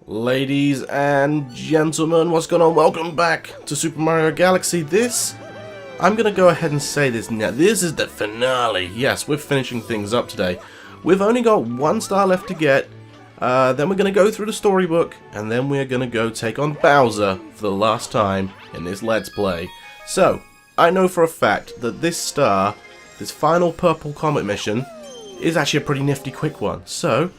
Ladies and gentlemen, what's going on? Welcome back to Super Mario Galaxy. I'm going to go ahead and say this now. This is the finale. Yes, we're finishing things up today. We've only got 1 star left to get. Then we're going to go through the storybook, and then we're going to go take on Bowser for the last time in this Let's Play. So, I know for a fact that this star, this final Purple Comet mission, is actually a pretty nifty quick one. So,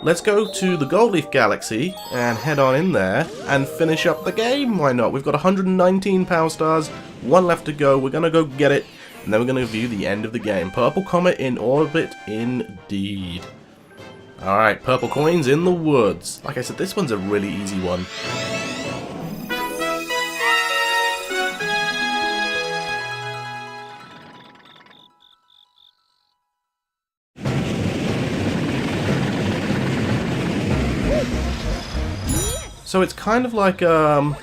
let's go to the Gold Leaf Galaxy and head on in there and finish up the game. Why not? We've got 119 Power Stars, 1 left to go. We're going to go get it, and then we're going to view the end of the game. Purple Comet in orbit indeed. Alright, purple coins in the woods. Like I said, this one's a really easy one. So it's kind of like Battle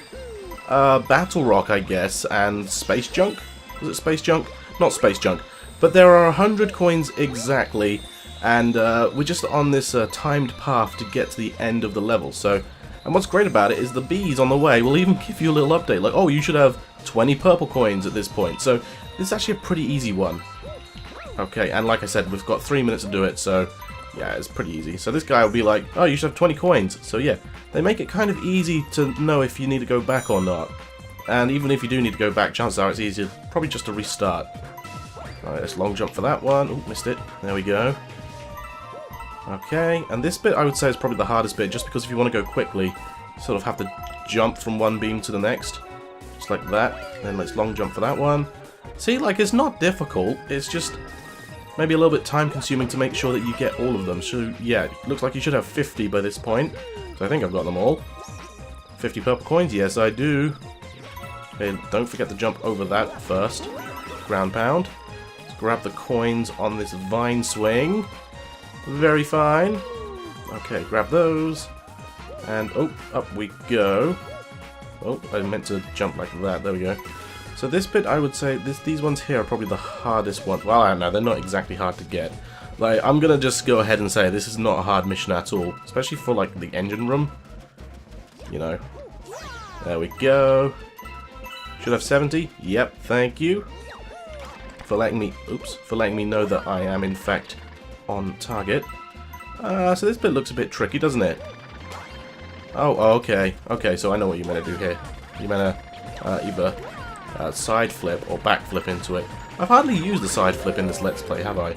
Rock, I guess, and Space Junk? Was it Space Junk? Not Space Junk. But there are 100 coins exactly, and we're just on this timed path to get to the end of the level. So, and what's great about it is the bees on the way will even give you a little update, like, oh, you should have 20 purple coins at this point. So this is actually a pretty easy one. Okay, and like I said, we've got 3 minutes to do it, so yeah, it's pretty easy. So this guy will be like, oh, you should have 20 coins. So yeah, they make it kind of easy to know if you need to go back or not. And even if you do need to go back, chances are it's easier probably just to restart. Alright, let's long jump for that one. Oh, missed it. There we go. Okay, and this bit I would say is probably the hardest bit, just because if you want to go quickly, you sort of have to jump from one beam to the next. Just like that. Then let's long jump for that one. See, like, it's not difficult, it's just maybe a little bit time consuming to make sure that you get all of them. So yeah, it looks like you should have 50 by this point. So I think I've got them all. 50 purple coins, yes I do. Okay, don't forget to jump over that first. Ground pound. Let's grab the coins on this vine swing. Very fine. Okay, grab those. And, oh, up we go. Oh, I meant to jump like that. There we go. So this bit, I would say, these ones here are probably the hardest one. Well, I don't know, they're not exactly hard to get. Like, I'm gonna just go ahead and say this is not a hard mission at all. Especially for, like, the engine room. You know. There we go. Should have 70. Yep, thank you. For letting me, for letting me know that I am, in fact, on target. So this bit looks a bit tricky, doesn't it? Oh, okay. Okay, so I know what you meant to do here. You meant to either side flip or back flip into it. I've hardly used the side flip in this Let's Play, have I?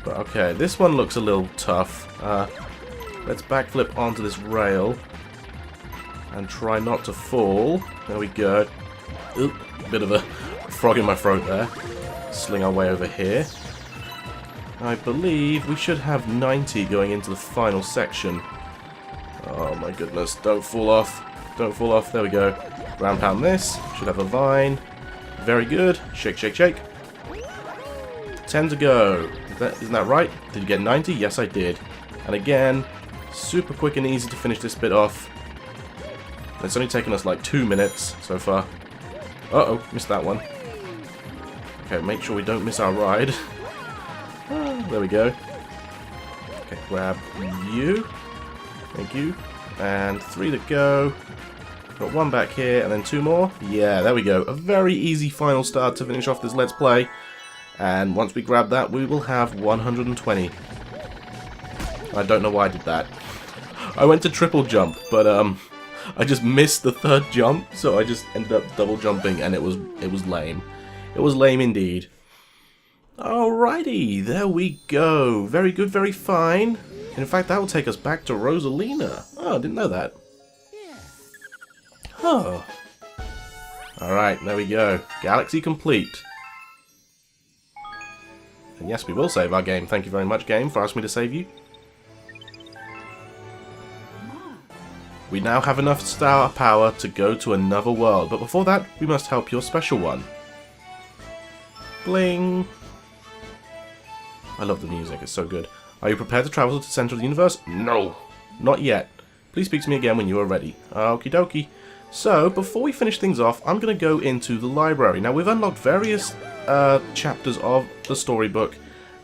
But okay, this one looks a little tough. Let's back flip onto this rail and try not to fall. There we go. Oop, bit of a frog in my throat there. Sling our way over here. I believe we should have 90 going into the final section. Oh my goodness, don't fall off. Don't fall off, there we go. Ground pound this, should have a vine. Very good, shake, shake, shake. 10 to go. Isn't that right? Did you get 90? Yes, I did. And again, super quick and easy to finish this bit off. It's only taken us like 2 minutes so far. Uh-oh, missed that one. Okay, make sure we don't miss our ride. There we go. Okay, grab you. Thank you. And 3 to go. Got 1 back here, and then 2 more. Yeah, there we go. A very easy final start to finish off this Let's Play. And once we grab that, we will have 120. I don't know why I did that. I went to triple jump, but I just missed the 3rd jump, so I just ended up double jumping, and it was lame. It was lame indeed. Alrighty, there we go. Very good, very fine. In fact, that will take us back to Rosalina. Oh, I didn't know that. Oh. Alright, there we go. Galaxy complete. And yes, we will save our game. Thank you very much, game, for asking me to save you. We now have enough star power to go to another world, but before that, we must help your special one. Bling! I love the music, it's so good. Are you prepared to travel to the center of the universe? No! Not yet. Please speak to me again when you are ready. Okie dokie. So, before we finish things off, I'm going to go into the library. Now, we've unlocked various chapters of the storybook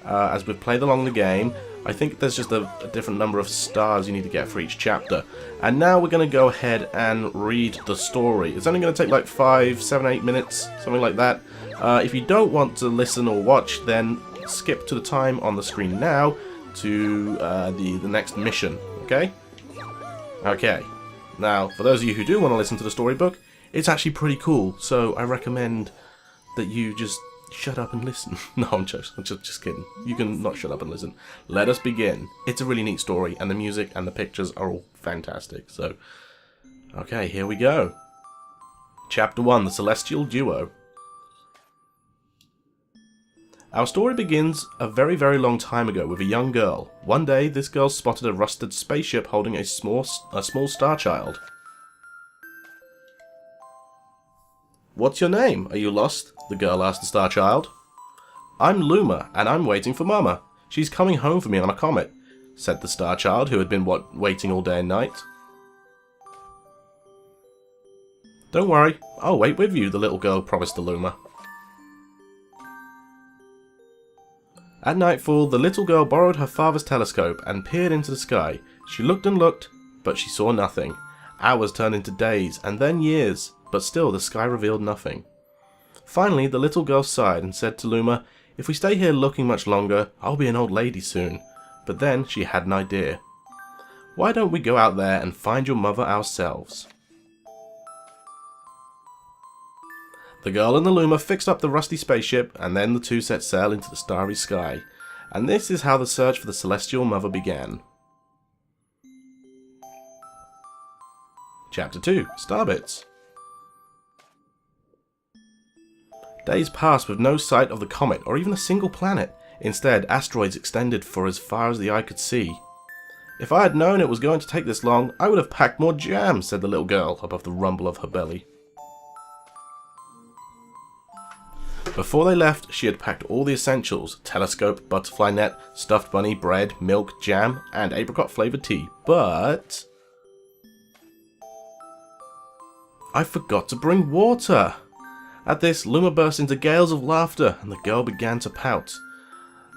as we've played along the game. I think there's just a different number of stars you need to get for each chapter. And now we're going to go ahead and read the story. It's only going to take like 5, 7, 8 minutes, something like that. If you don't want to listen or watch, then skip to the time on the screen now to the next mission, okay? Okay. Now, for those of you who do want to listen to the storybook, it's actually pretty cool, so I recommend that you just shut up and listen. No, I'm just kidding. You can not shut up and listen. Let us begin. It's a really neat story, and the music and the pictures are all fantastic. So, okay, here we go. Chapter 1, The Celestial Duo. Our story begins a very, very long time ago with a young girl. One day, this girl spotted a rusted spaceship holding a small star child. "What's your name? Are you lost?" the girl asked the star child. "I'm Luma, and I'm waiting for Mama. She's coming home for me on a comet," said the star child, who had been waiting all day and night. "Don't worry, I'll wait with you," the little girl promised to Luma. At nightfall, the little girl borrowed her father's telescope and peered into the sky. She looked and looked, but she saw nothing. Hours turned into days, and then years, but still the sky revealed nothing. Finally, the little girl sighed and said to Luma, "If we stay here looking much longer, I'll be an old lady soon." But then she had an idea. "Why don't we go out there and find your mother ourselves?" The girl and the Luma fixed up the rusty spaceship, and then the two set sail into the starry sky. And this is how the search for the celestial mother began. Chapter 2, Starbits. Days passed with no sight of the comet or even a single planet. Instead, asteroids extended for as far as the eye could see. "If I had known it was going to take this long, I would have packed more jam," said the little girl above the rumble of her belly. Before they left, she had packed all the essentials: telescope, butterfly net, stuffed bunny, bread, milk, jam, and apricot-flavoured tea. But I forgot to bring water! At this, Luma burst into gales of laughter, and the girl began to pout.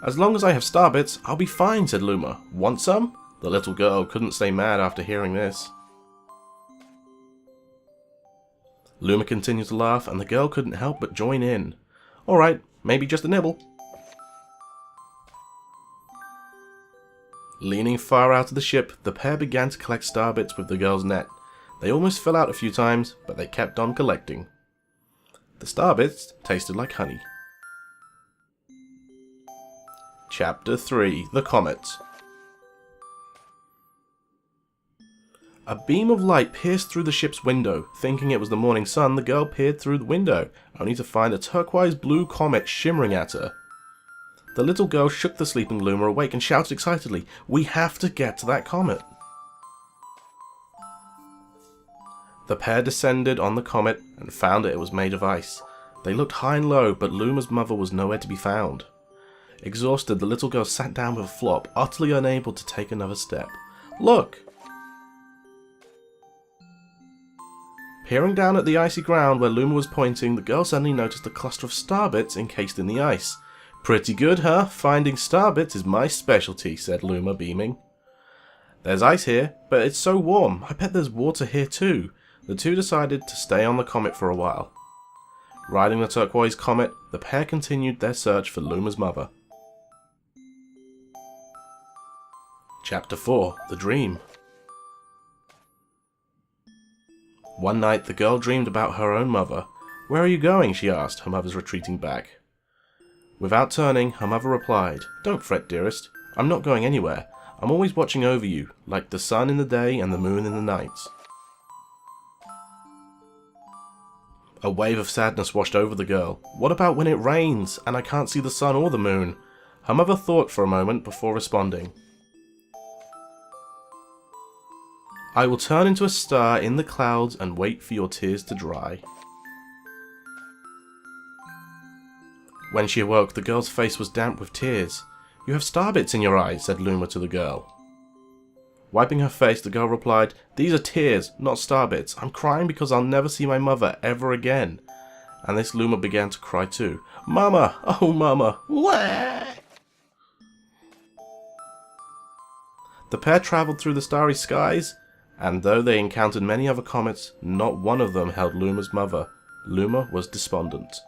"As long as I have starbits, I'll be fine," said Luma. "Want some?" The little girl couldn't stay mad after hearing this. Luma continued to laugh, and the girl couldn't help but join in. "Alright, maybe just a nibble." Leaning far out of the ship, the pair began to collect starbits with the girl's net. They almost fell out a few times, but they kept on collecting. The starbits tasted like honey. Chapter 3, The Comet. A beam of light pierced through the ship's window. Thinking it was the morning sun, the girl peered through the window, only to find a turquoise blue comet shimmering at her. The little girl shook the sleeping Luma awake and shouted excitedly, "We have to get to that comet!" The pair descended on the comet and found that it was made of ice. They looked high and low, but Luma's mother was nowhere to be found. Exhausted, the little girl sat down with a flop, utterly unable to take another step. "Look!" Peering down at the icy ground where Luma was pointing, the girl suddenly noticed a cluster of starbits encased in the ice. "Pretty good, huh? Finding starbits is my specialty," said Luma, beaming. "There's ice here, but it's so warm. I bet there's water here too." The two decided to stay on the comet for a while. Riding the turquoise comet, the pair continued their search for Luma's mother. Chapter 4, The Dream. One night, the girl dreamed about her own mother. "Where are you going?" she asked, her mother's retreating back. Without turning, her mother replied, "Don't fret, dearest. I'm not going anywhere. I'm always watching over you, like the sun in the day and the moon in the night." A wave of sadness washed over the girl. "What about when it rains, and I can't see the sun or the moon?" Her mother thought for a moment before responding. "I will turn into a star in the clouds and wait for your tears to dry." When she awoke, the girl's face was damp with tears. "You have starbits in your eyes," said Luma to the girl. Wiping her face, the girl replied, "These are tears, not starbits. I'm crying because I'll never see my mother ever again." And this Luma began to cry too. "Mama! Oh, Mama! Wah!" The pair travelled through the starry skies, and though they encountered many other comets, not one of them held Luma's mother. Luma was despondent.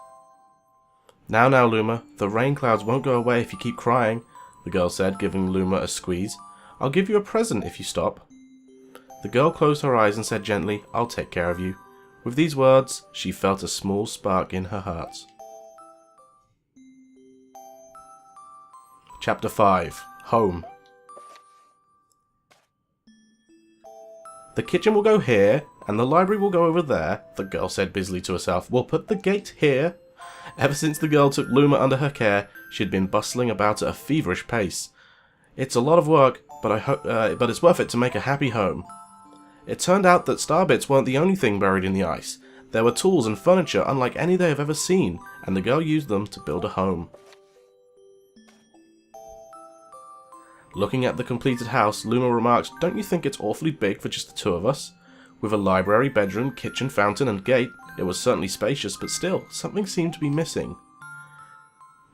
Now, Luma, the rain clouds won't go away if you keep crying, the girl said, giving Luma a squeeze. I'll give you a present if you stop. The girl closed her eyes and said gently, I'll take care of you. With these words, she felt a small spark in her heart. Chapter 5. Home. The kitchen will go here, and the library will go over there, the girl said busily to herself. We'll put the gate here. Ever since the girl took Luma under her care, she had been bustling about at a feverish pace. It's a lot of work, but it's worth it to make a happy home. It turned out that star bits weren't the only thing buried in the ice. There were tools and furniture unlike any they have ever seen, and the girl used them to build a home. Looking at the completed house, Luma remarked, Don't you think it's awfully big for just the two of us? With a library, bedroom, kitchen, fountain and gate, it was certainly spacious, but still, something seemed to be missing.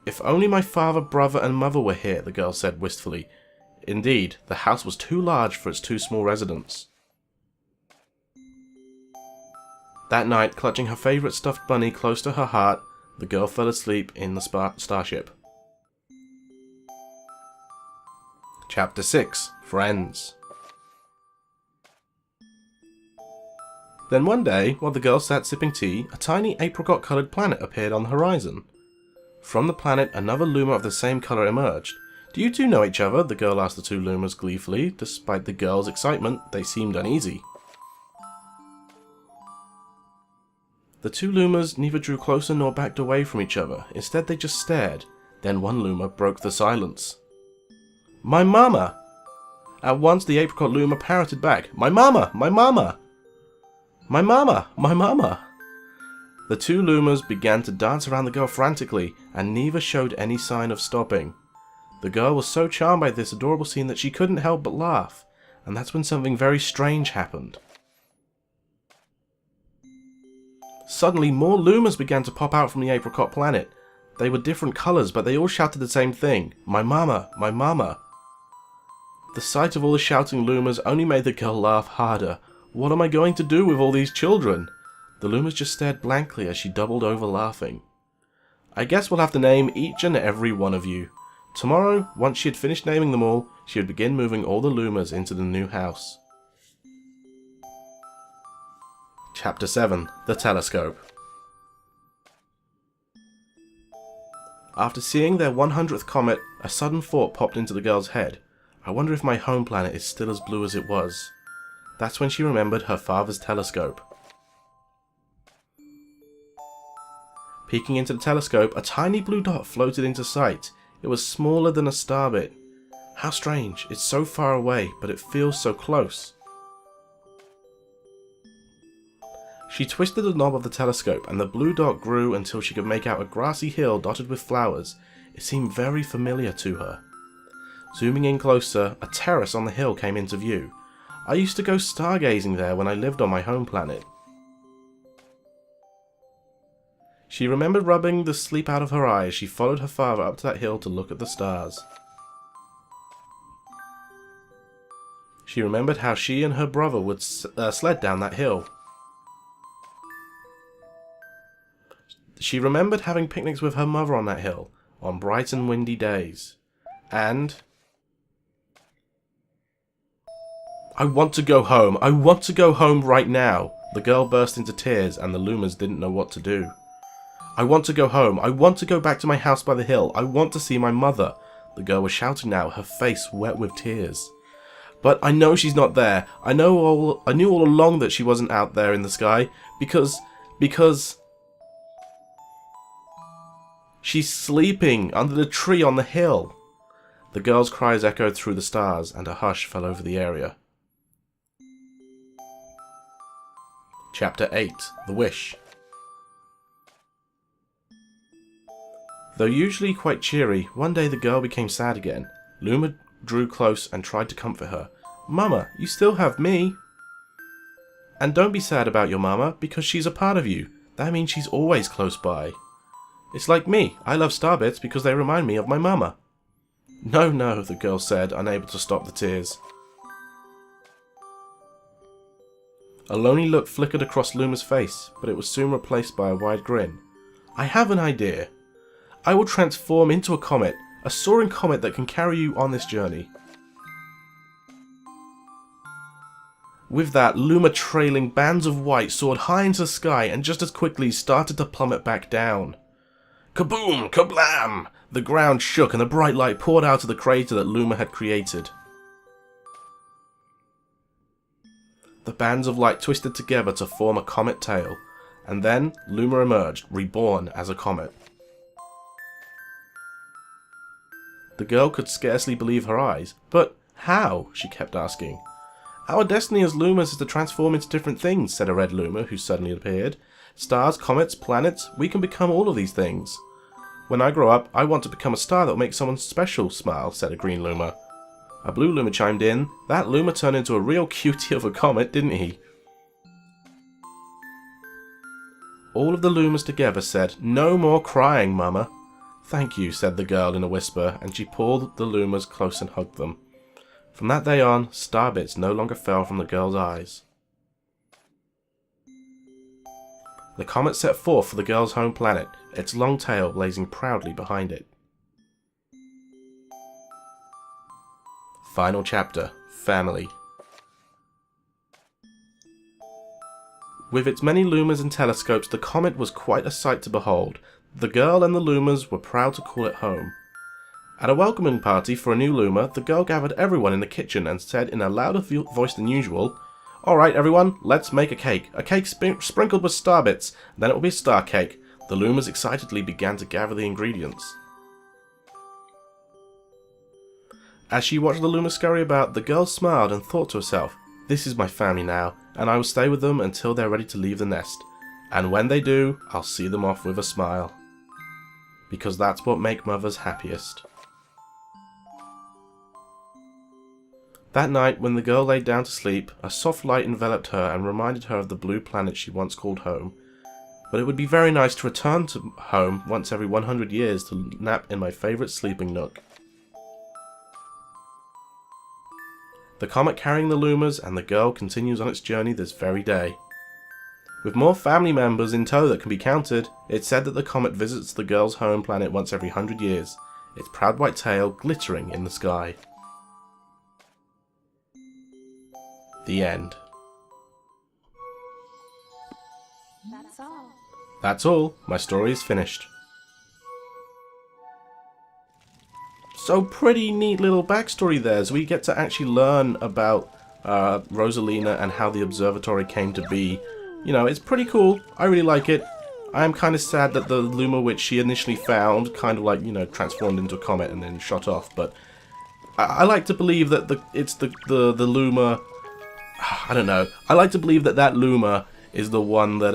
If only my father, brother and mother were here, the girl said wistfully. Indeed, the house was too large for its two small residents. That night, clutching her favourite stuffed bunny close to her heart, the girl fell asleep in the starship. Chapter 6. Friends. Then one day, while the girl sat sipping tea, a tiny apricot-coloured planet appeared on the horizon. From the planet, another Luma of the same colour emerged. Do you two know each other? The girl asked the two Lumas gleefully. Despite the girl's excitement, they seemed uneasy. The two Lumas neither drew closer nor backed away from each other. Instead, they just stared. Then one Luma broke the silence. My mama! At once the apricot Luma parroted back, My mama! My mama! My mama! My mama! The two Lumas began to dance around the girl frantically, and neither showed any sign of stopping. The girl was so charmed by this adorable scene that she couldn't help but laugh, and that's when something very strange happened. Suddenly, more Lumas began to pop out from the apricot planet. They were different colours, but they all shouted the same thing, My mama! My mama! The sight of all the shouting Lumas only made the girl laugh harder. What am I going to do with all these children? The Lumas just stared blankly as she doubled over laughing. I guess we'll have to name each and every one of you. Tomorrow, once she had finished naming them all, she would begin moving all the Lumas into the new house. Chapter 7. The Telescope. After seeing their 100th comet, a sudden thought popped into the girl's head. I wonder if my home planet is still as blue as it was. That's when she remembered her father's telescope. Peeking into the telescope, a tiny blue dot floated into sight. It was smaller than a starbit. How strange, it's so far away, but it feels so close. She twisted the knob of the telescope, and the blue dot grew until she could make out a grassy hill dotted with flowers. It seemed very familiar to her. Zooming in closer, a terrace on the hill came into view. I used to go stargazing there when I lived on my home planet. She remembered rubbing the sleep out of her eyes as she followed her father up to that hill to look at the stars. She remembered how she and her brother would sled down that hill. She remembered having picnics with her mother on that hill, on bright and windy days. And I want to go home. I want to go home right now. The girl burst into tears and the Lumas didn't know what to do. I want to go home. I want to go back to my house by the hill. I want to see my mother. The girl was shouting now, her face wet with tears. But I know she's not there. I knew all along that she wasn't out there in the sky because she's sleeping under the tree on the hill. The girl's cries echoed through the stars and a hush fell over the area. Chapter 8. The Wish. Though usually quite cheery, one day the girl became sad again. Luma drew close and tried to comfort her. Mama, you still have me. And don't be sad about your mama, because she's a part of you. That means she's always close by. It's like me. I love starbits because they remind me of my mama. No, the girl said, unable to stop the tears. A lonely look flickered across Luma's face, but it was soon replaced by a wide grin. I have an idea. I will transform into a comet, a soaring comet that can carry you on this journey. With that, Luma, trailing bands of white, soared high into the sky and just as quickly started to plummet back down. Kaboom! Kablam! The ground shook and the bright light poured out of the crater that Luma had created. The bands of light twisted together to form a comet tail, and then Luma emerged, reborn as a comet. The girl could scarcely believe her eyes. But how? She kept asking. Our destiny as Lumas is to transform into different things, said a red Luma who suddenly appeared. Stars, comets, planets, we can become all of these things. When I grow up, I want to become a star that will make someone special smile, said a green Luma. A blue Luma chimed in. That Luma turned into a real cutie of a comet, didn't he? All of the Lumas together said, No more crying, Mama. Thank you, said the girl in a whisper, and she pulled the Lumas close and hugged them. From that day on, starbits no longer fell from the girl's eyes. The comet set forth for the girl's home planet, its long tail blazing proudly behind it. Final chapter, Family. With its many Lumas and telescopes, the comet was quite a sight to behold. The girl and the Lumas were proud to call it home. At a welcoming party for a new Luma, the girl gathered everyone in the kitchen and said in a louder voice than usual, Alright everyone, let's make a cake sprinkled with star bits, then it will be a star cake. The Lumas excitedly began to gather the ingredients. As she watched the Luma scurry about, the girl smiled and thought to herself, This is my family now, and I will stay with them until they're ready to leave the nest. And when they do, I'll see them off with a smile. Because that's what makes mothers happiest. That night, when the girl lay down to sleep, a soft light enveloped her and reminded her of the blue planet she once called home. But it would be very nice to return to home once every 100 years to nap in my favourite sleeping nook. The comet carrying the Lumas and the girl continues on its journey this very day. With more family members in tow that can be counted, it's said that the comet visits the girl's home planet once every 100 years, its proud white tail glittering in the sky. The end. That's all. That's all. My story is finished. So pretty neat little backstory there, as we get to actually learn about Rosalina and how the observatory came to be. You know, it's pretty cool. I really like it. I am kind of sad that the Luma which she initially found kind of like, you know, transformed into a comet and then shot off, but I like to believe that it's the Luma. I don't know. I like to believe that that Luma is the one that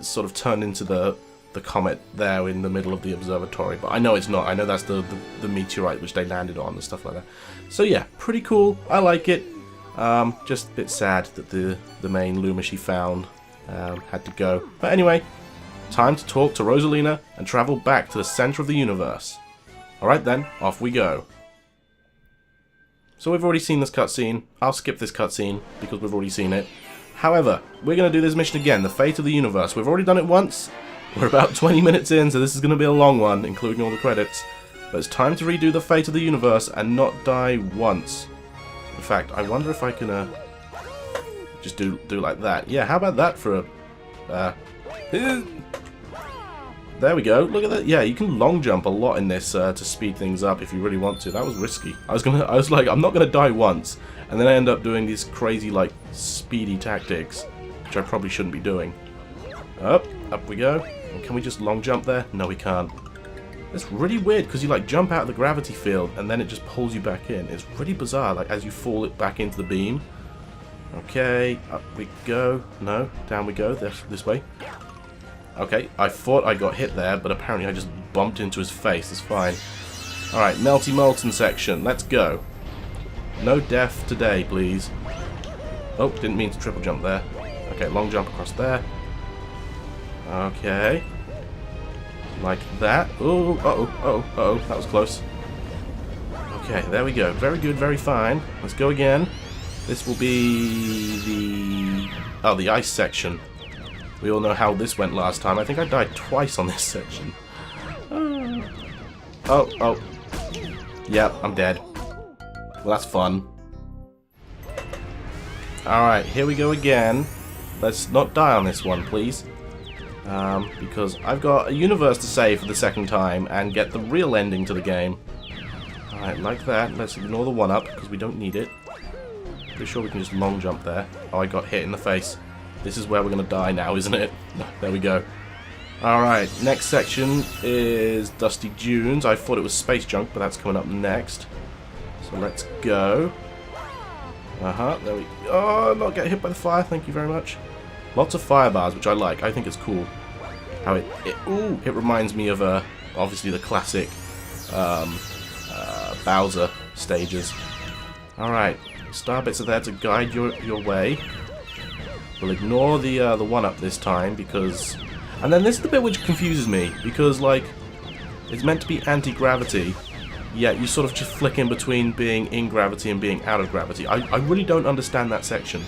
sort of turned into the comet there in the middle of the observatory, but I know it's not. I know that's the meteorite which they landed on and stuff like that. So yeah, pretty cool. I like it. Just a bit sad that the main Luma she found had to go. But anyway, time to talk to Rosalina and travel back to the center of the universe. Alright then, off we go. So we've already seen this cutscene. I'll skip this cutscene because we've already seen it. However, we're going to do this mission again, the Fate of the Universe. We've already done it once. We're about 20 minutes in, so this is going to be a long one, including all the credits. But it's time to redo the Fate of the Universe and not die once. In fact, I wonder if I can just do like that. Yeah, how about that for a... There we go. Look at that. Yeah, you can long jump a lot in this to speed things up if you really want to. That was risky. I was like, I'm not gonna die once, and then I end up doing these crazy like speedy tactics, which I probably shouldn't be doing. Up we go. And can we just long jump there? No, we can't. It's really weird because you like jump out of the gravity field and then it just pulls you back in. It's really bizarre. Like as you fall it back into the beam. Okay, up we go. No, down we go. This way. Okay, I thought I got hit there, but apparently I just bumped into his face. It's fine. Alright, Melty Molten section. Let's go. No death today, please. Oh, didn't mean to triple jump there. Okay, long jump across there. Okay. Like that. Oh, uh-oh, that was close. Okay, there we go. Very good, very fine. Let's go again. This will be Oh, the ice section. We all know how this went last time. I think I died twice on this section. Oh. Yep, I'm dead. Well, that's fun. Alright, here we go again. Let's not die on this one, please. Because I've got a universe to save for the second time and get the real ending to the game. Alright, like that. Let's ignore the 1-up because we don't need it. Pretty sure we can just long jump there. Oh, I got hit in the face. This is where we're going to die now, isn't it? There we go. Alright, next section is Dusty Dunes. I thought it was Space Junk, but that's coming up next. So let's go. There we go. Oh, not get hit by the fire, thank you very much. Lots of fire bars, which I like. I think it's cool. How it reminds me of, obviously, the classic Bowser stages. Alright, star bits are there to guide your way. We'll ignore the 1-up this time, because... And then this is the bit which confuses me, because, like, it's meant to be anti-gravity, yet you sort of just flick in between being in gravity and being out of gravity. I really don't understand that section.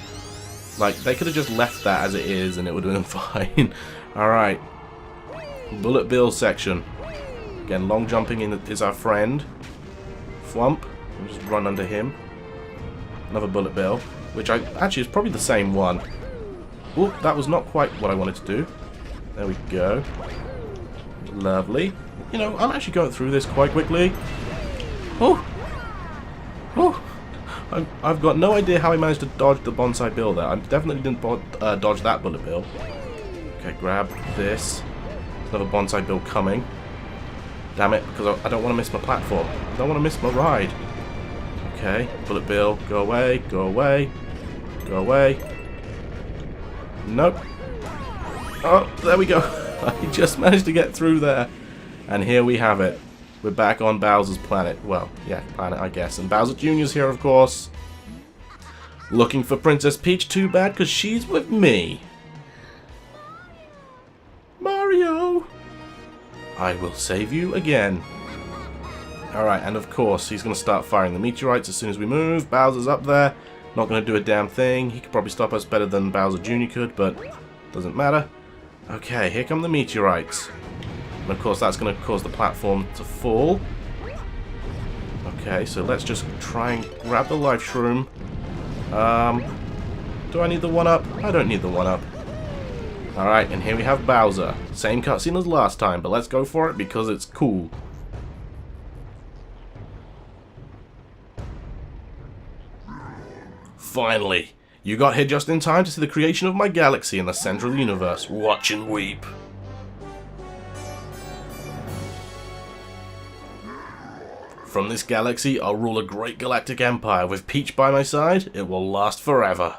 Like, they could have just left that as it is and it would have been fine. Alright. Bullet Bill section. Again, long jumping in is our friend. Flump. We'll just run under him. Another Bullet Bill, which actually is probably the same one. Oop, that was not quite what I wanted to do. There we go. Lovely. You know, I'm actually going through this quite quickly. Oh! I've got no idea how I managed to dodge the bonsai bill there. I definitely didn't dodge that bullet bill. Okay, grab this. There's another bonsai bill coming. Damn it, because I don't want to miss my platform. I don't want to miss my ride. Okay, bullet bill, go away, go away, go away. Nope. Oh, there we go. I just managed to get through there. And here we have it. We're back on Bowser's planet. Well, yeah, planet, I guess. And Bowser Jr.'s here, of course. Looking for Princess Peach, too bad, because she's with me. Mario! I will save you again. Alright, and of course, he's going to start firing the meteorites as soon as we move. Bowser's up there. Not going to do a damn thing. He could probably stop us better than Bowser Jr. could, but doesn't matter. Okay, here come the meteorites. And of course that's going to cause the platform to fall. Okay, so let's just try and grab the life shroom. Do I need the 1-up? I don't need the 1-up. Alright, and here we have Bowser. Same cutscene as last time, but let's go for it because it's cool. Finally! You got here just in time to see the creation of my galaxy in the center of the universe. Watch and weep. From this galaxy, I'll rule a great galactic empire. With Peach by my side, it will last forever.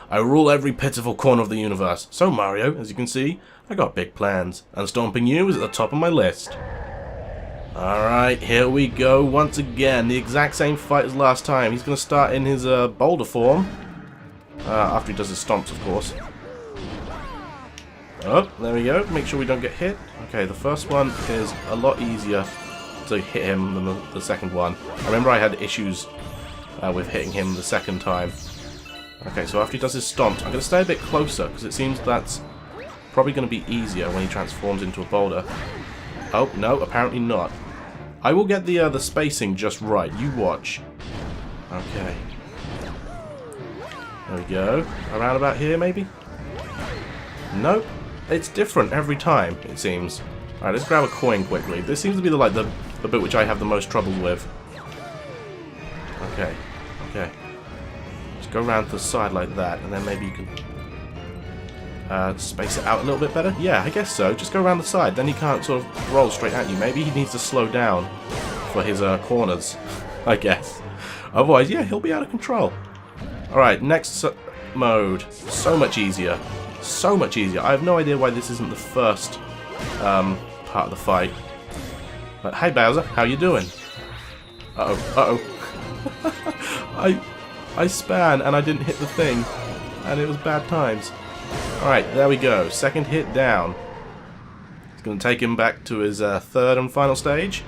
I rule every pitiful corner of the universe. So Mario, as you can see, I got big plans. And stomping you is at the top of my list. Alright, here we go once again. The exact same fight as last time. He's going to start in his boulder form. After he does his stomps, of course. Oh, there we go. Make sure we don't get hit. Okay, the first one is a lot easier to hit him than the second one. I remember I had issues with hitting him the second time. Okay, so after he does his stomps, I'm going to stay a bit closer because it seems that's probably going to be easier when he transforms into a boulder. Oh, no, apparently not. I will get the spacing just right. You watch. Okay. There we go. Around about here, maybe? Nope. It's different every time, it seems. Alright, let's grab a coin quickly. This seems to be the bit which I have the most trouble with. Okay. Okay. Just go around to the side like that, and then maybe you can space it out a little bit better? Yeah, I guess so. Just go around the side, then he can't sort of roll straight at you. Maybe he needs to slow down for his corners, I guess. Otherwise, yeah, he'll be out of control. Alright, next mode. So much easier. So much easier. I have no idea why this isn't the first part of the fight. But hey Bowser, how you doing? Uh-oh, uh-oh. I span and I didn't hit the thing. And it was bad times. Alright, there we go. Second hit down. It's going to take him back to his third and final stage,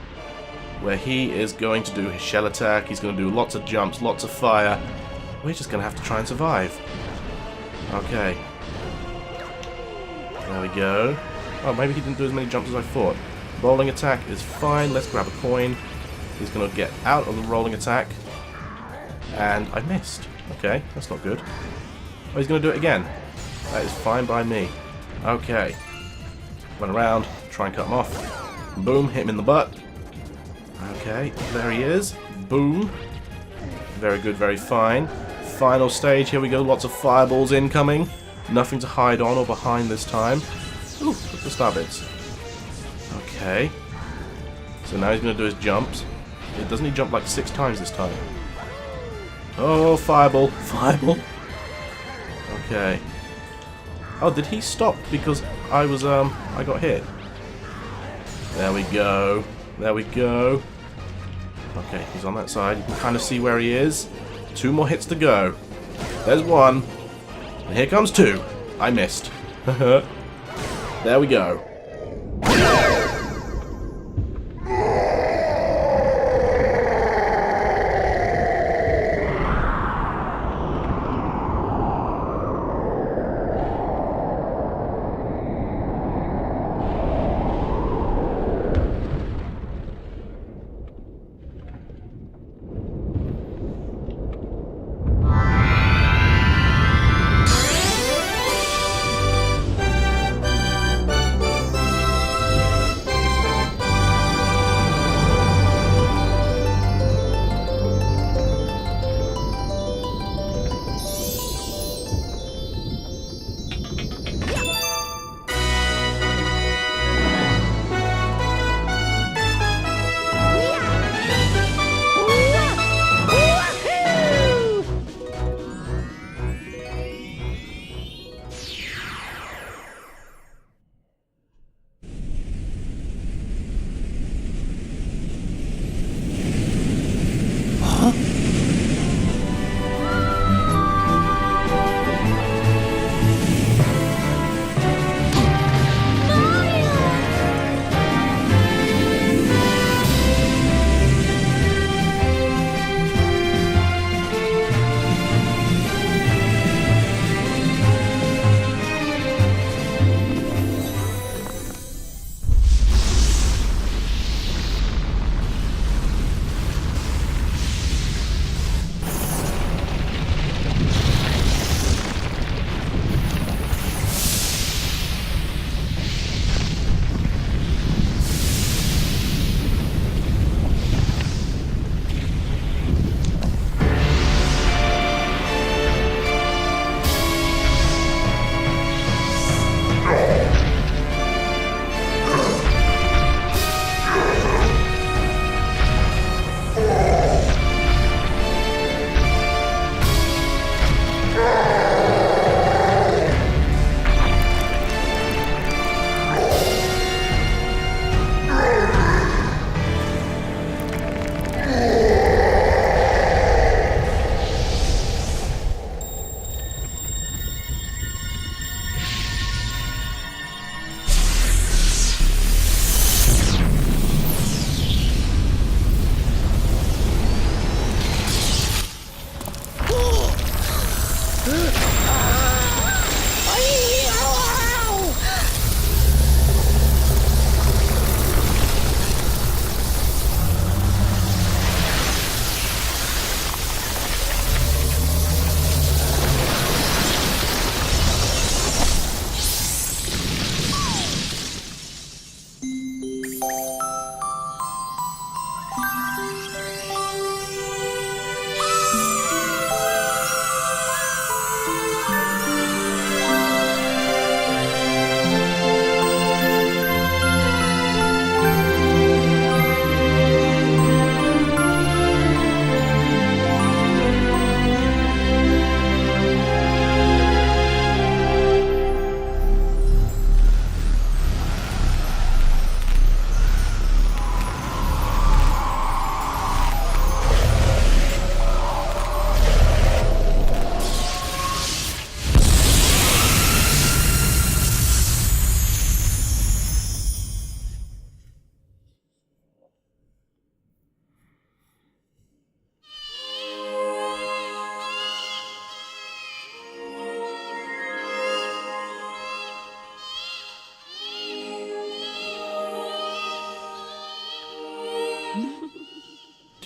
where he is going to do his shell attack. He's going to do lots of jumps, lots of fire. We're just going to have to try and survive. Okay, There we go. Oh, maybe he didn't do as many jumps as I thought. Rolling attack is fine. Let's grab a coin. He's going to get out of the rolling attack. And I missed. Okay, that's not good. Oh, he's going to do it again. That is fine by me. Okay. Run around. Try and cut him off. Boom. Hit him in the butt. Okay, there he is. Boom. Very good, very fine. Final stage. Here we go. Lots of fireballs incoming. Nothing to hide on or behind this time. Ooh, look at the star bits. Okay. So now he's going to do his jumps. Doesn't he jump like 6 times this time? Oh, fireball. Fireball. Okay. Oh, did he stop because I was, I got hit? There we go. There we go. Okay, he's on that side. You can kind of see where he is. 2 more hits to go. There's 1. And here comes 2. I missed. There we go.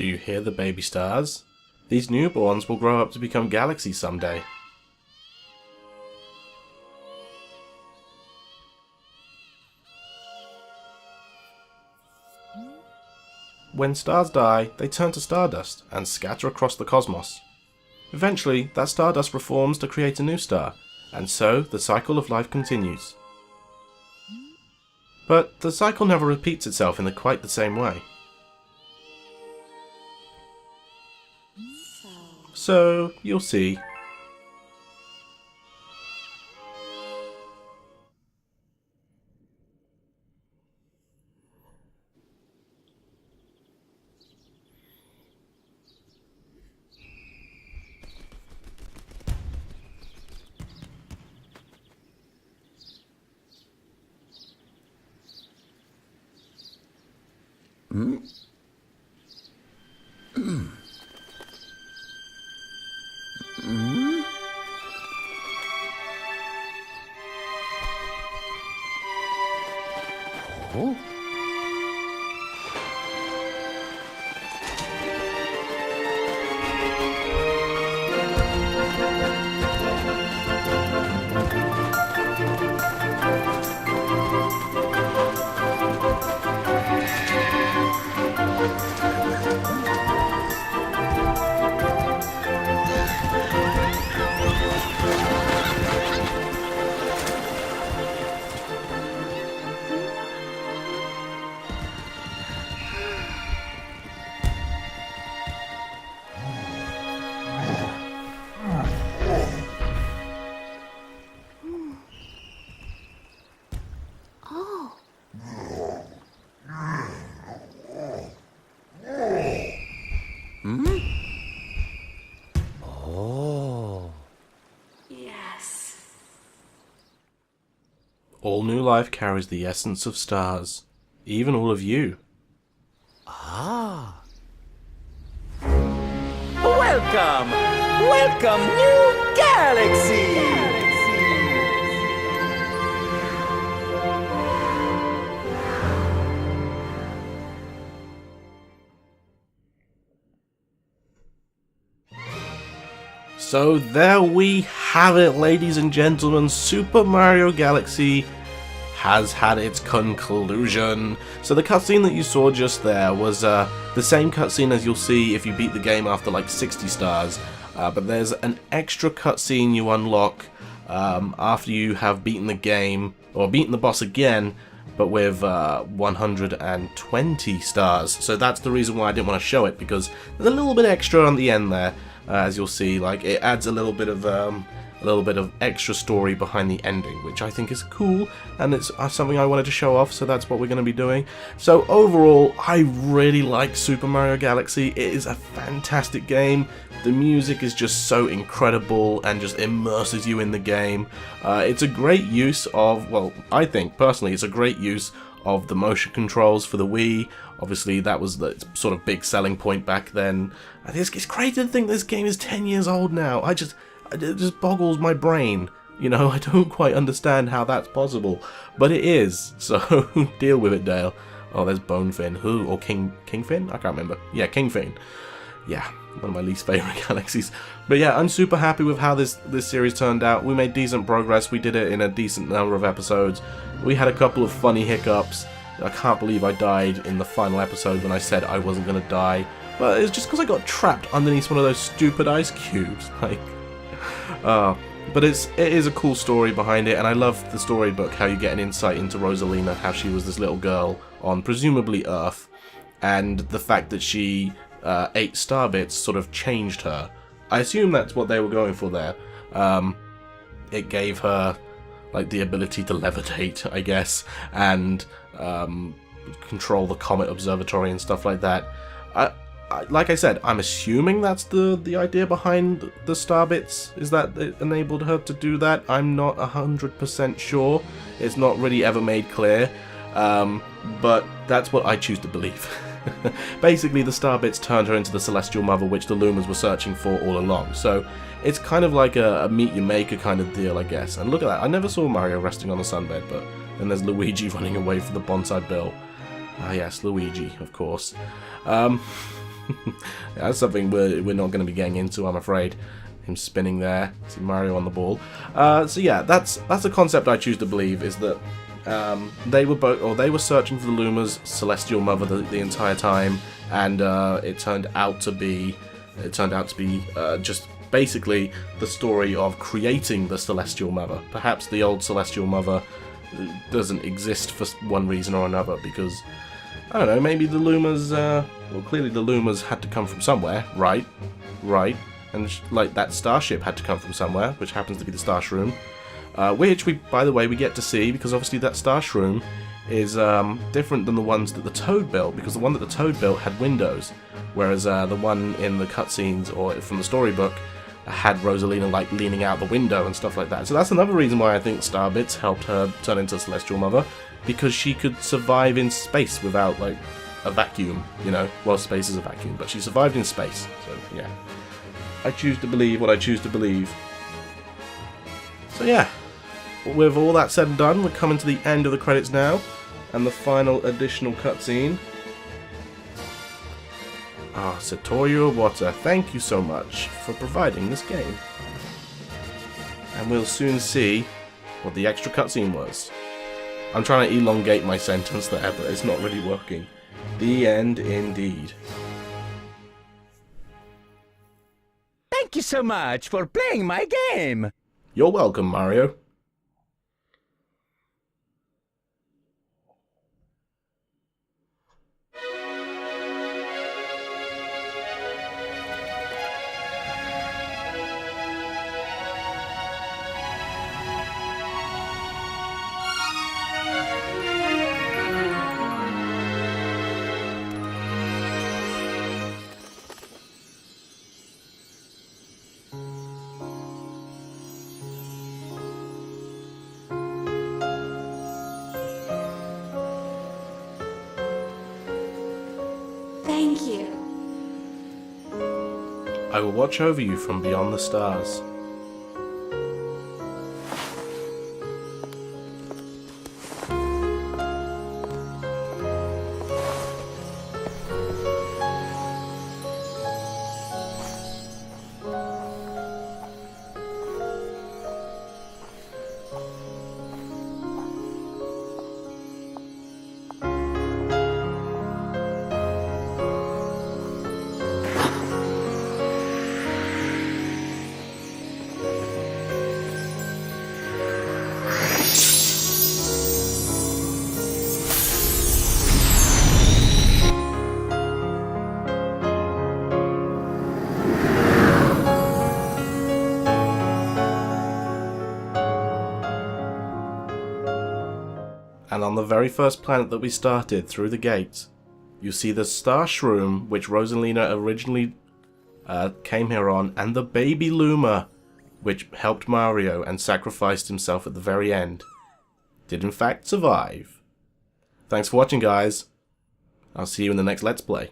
Do you hear the baby stars? These newborns will grow up to become galaxies someday. When stars die, they turn to stardust and scatter across the cosmos. Eventually, that stardust reforms to create a new star, and so the cycle of life continues. But the cycle never repeats itself in quite the same way. So, you'll see. Oh. Yes. All new life carries the essence of stars. Even all of you. Ah. Welcome! Welcome, new galaxy! So there we have it, ladies and gentlemen. Super Mario Galaxy has had its conclusion. So the cutscene that you saw just there was the same cutscene as you'll see if you beat the game after like 60 stars. But there's an extra cutscene you unlock after you have beaten the game, or beaten the boss again, but with 120 stars. So that's the reason why I didn't want to show it, because there's a little bit extra on the end there. As you'll see, like, it adds a little bit of extra story behind the ending, which I think is cool, and it's something I wanted to show off, so that's what we're going to be doing. So overall, I really like Super Mario Galaxy. It is a fantastic game. The music is just so incredible and just immerses you in the game. It's a great use of, well, I think personally it's a great use of the motion controls for the Wii. Obviously, that was the sort of big selling point back then. It's crazy to think this game is 10 years old now. It just boggles my brain. You know, I don't quite understand how that's possible, but it is. So deal with it, Dale. Oh, there's Bonefin. Who? Or Kingfin? I can't remember. Yeah, Kingfin. Yeah, one of my least favorite galaxies. But yeah, I'm super happy with how this series turned out. We made decent progress. We did it in a decent number of episodes. We had a couple of funny hiccups. I can't believe I died in the final episode when I said I wasn't going to die. But it's just because I got trapped underneath one of those stupid ice cubes. Like, but it is a cool story behind it, and I love the storybook, how you get an insight into Rosalina, how she was this little girl on presumably Earth, and the fact that she ate star bits sort of changed her. I assume that's what they were going for there. It gave her like the ability to levitate, I guess, and control the Comet Observatory and stuff like that. Like I said, I'm assuming that's the idea behind the star bits, is that it enabled her to do that. I'm not 100% sure. It's not really ever made clear, but that's what I choose to believe. Basically, the star bits turned her into the Celestial Mother, which the Lumas were searching for all along. So it's kind of like a meet your maker kind of deal, I guess. And look at that, I never saw Mario resting on the sunbed, but then there's Luigi running away from the Bonsai Bill. Ah yes, Luigi, of course. That's something we're not going to be getting into, I'm afraid. Him spinning there, see Mario on the ball. So yeah, that's a concept I choose to believe, is that they were searching for the Luma's celestial mother the entire time, and it turned out to be just basically the story of creating the celestial mother. Perhaps the old celestial mother doesn't exist for one reason or another, because I don't know, maybe the Lumas, well, clearly the Lumas had to come from somewhere, right, and like that starship had to come from somewhere, which happens to be the Star Shroom, which by the way, we get to see, because obviously that Star Shroom is different than the ones that the Toad built, because the one that the Toad built had windows, whereas the one in the cutscenes or from the storybook had Rosalina like leaning out the window and stuff like that. So that's another reason why I think Starbits helped her turn into Celestial Mother, because she could survive in space without like a vacuum, you know. Well, space is a vacuum, but she survived in space. So yeah, I choose to believe what I choose to believe. So yeah, with all that said and done, we're coming to the end of the credits now, and the final additional cutscene. Ah, Satoru Iwata, thank you so much for providing this game. And we'll soon see what the extra cutscene was. I'm trying to elongate my sentence there, but it's not really working. The end indeed. Thank you so much for playing my game. You're welcome, Mario. Thank you. I will watch over you from beyond the stars. And on the very first planet that we started through the gate, you see the Star Shroom, which Rosalina originally came here on, and the baby Luma, which helped Mario and sacrificed himself at the very end, did in fact survive. Thanks for watching, guys. I'll see you in the next Let's Play.